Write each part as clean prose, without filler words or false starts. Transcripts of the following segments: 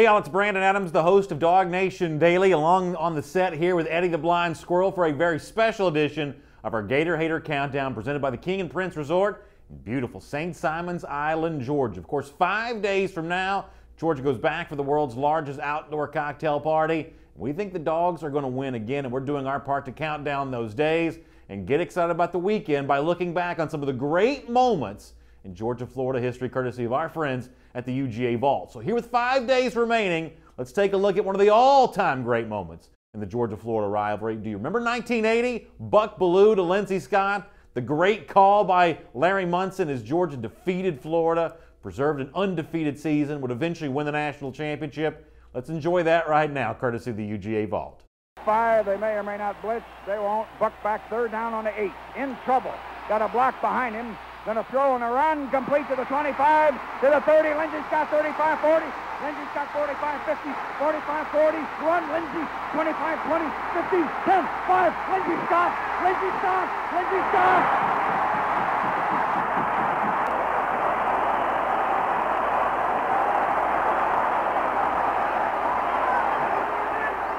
Hey y'all, it's Brandon Adams, the host of Dog Nation Daily, along on the set here with Eddie the Blind Squirrel for a very special edition of our Gator Hater Countdown presented by the King and Prince Resort in beautiful St. Simons Island, Georgia. Of course, 5 days from now, Georgia goes back for the world's largest outdoor cocktail party. We think the dogs are going to win again, and we're doing our part to count down those days and get excited about the weekend by looking back on some of the great moments in Georgia-Florida history, courtesy of our friends at the UGA Vault. So here with 5 days remaining, let's take a look at one of the all-time great moments in the Georgia-Florida rivalry. Do you remember 1980? Buck Bellew to Lindsey Scott. The great call by Larry Munson as Georgia defeated Florida, preserved an undefeated season, would eventually win the national championship. Let's enjoy that right now, courtesy of the UGA Vault. Fire, they may or may not blitz. They won't. Buck back, third down on the 8. In trouble. Got a block behind him. Going to throw and a run, complete to the 25, to the 30. Lindsey Scott, 35, 40. Lindsey Scott, 45, 50, 45, 40. Run, Lindsey, 25, 20, 50, 10, 5. Lindsey Scott, Lindsey Scott, Lindsey Scott.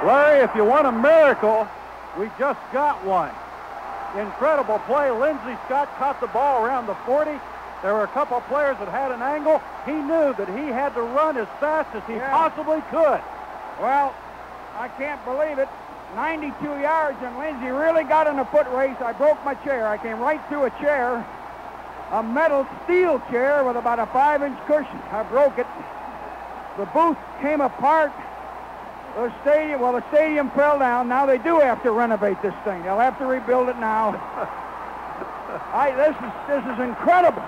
Larry, if you want a miracle, we just got one. Incredible play. Lindsey Scott caught the ball around the 40. There were a couple of players that had an angle. He knew that he had to run as fast as he possibly could. Well, I can't believe it. 92 yards, and Lindsey really got in a foot race. I broke my chair. I came right through a chair, a metal steel chair with about a 5-inch cushion. I broke it. The booth came apart. The stadium fell down. Now they do have to renovate this thing. They'll have to rebuild it now. This is incredible.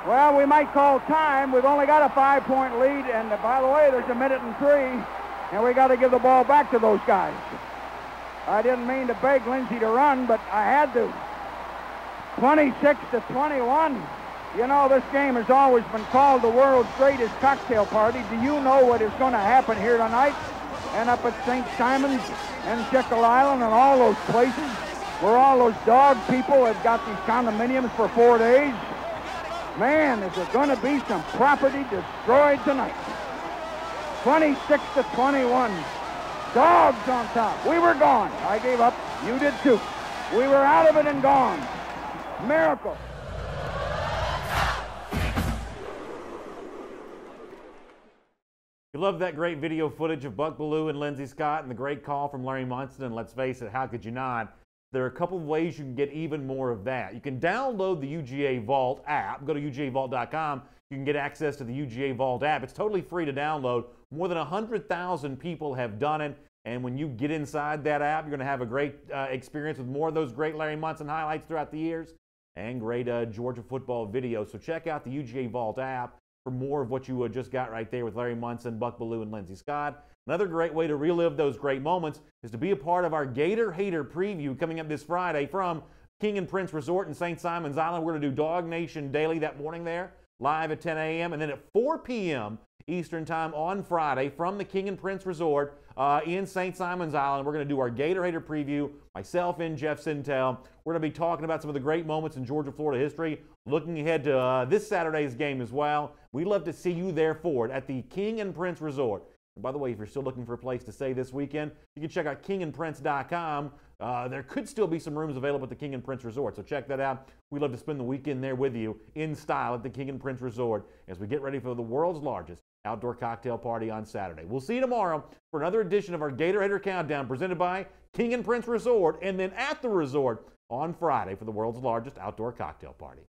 Well, we might call time. We've only got a 5-point lead, and by the way, there's 1 minute and 3, and we got to give the ball back to those guys. I didn't mean to beg Lindsey to run, but I had to. 26-21. You know, this game has always been called the world's greatest cocktail party. Do you know what is going to happen here tonight and up at St. Simons and Jekyll Island and all those places where all those dog people have got these condominiums for 4 days? Man, is there going to be some property destroyed tonight. 26-21. Dogs on top. We were gone. I gave up. You did too. We were out of it and gone. Miracle. You love that great video footage of Buck Bellew and Lindsey Scott and the great call from Larry Munson, and let's face it, how could you not? There are a couple of ways you can get even more of that. You can download the UGA Vault app. Go to UGAVault.com. You can get access to the UGA Vault app. It's totally free to download. More than 100,000 people have done it, and when you get inside that app, you're going to have a great experience with more of those great Larry Munson highlights throughout the years and great Georgia football videos. So check out the UGA Vault app for more of what you just got right there with Larry Munson, Buck Bellew, and Lindsey Scott. Another great way to relive those great moments is to be a part of our Gator Hater Preview coming up this Friday from King and Prince Resort in St. Simons Island. We're going to do Dog Nation Daily that morning there, live at 10 a.m. And then at 4 p.m. Eastern Time on Friday from the King and Prince Resort in St. Simons Island. We're going to do our Gator Hater Preview, myself and Jeff Sintel. We're going to be talking about some of the great moments in Georgia-Florida history, looking ahead to this Saturday's game as well. We'd love to see you there for it at the King and Prince Resort. And by the way, if you're still looking for a place to stay this weekend, you can check out kingandprince.com. There could still be some rooms available at the King and Prince Resort, so check that out. We'd love to spend the weekend there with you in style at the King and Prince Resort as we get ready for the world's largest outdoor cocktail party on Saturday. We'll see you tomorrow for another edition of our Gator Hater Countdown presented by King and Prince Resort, and then at the resort on Friday for the world's largest outdoor cocktail party.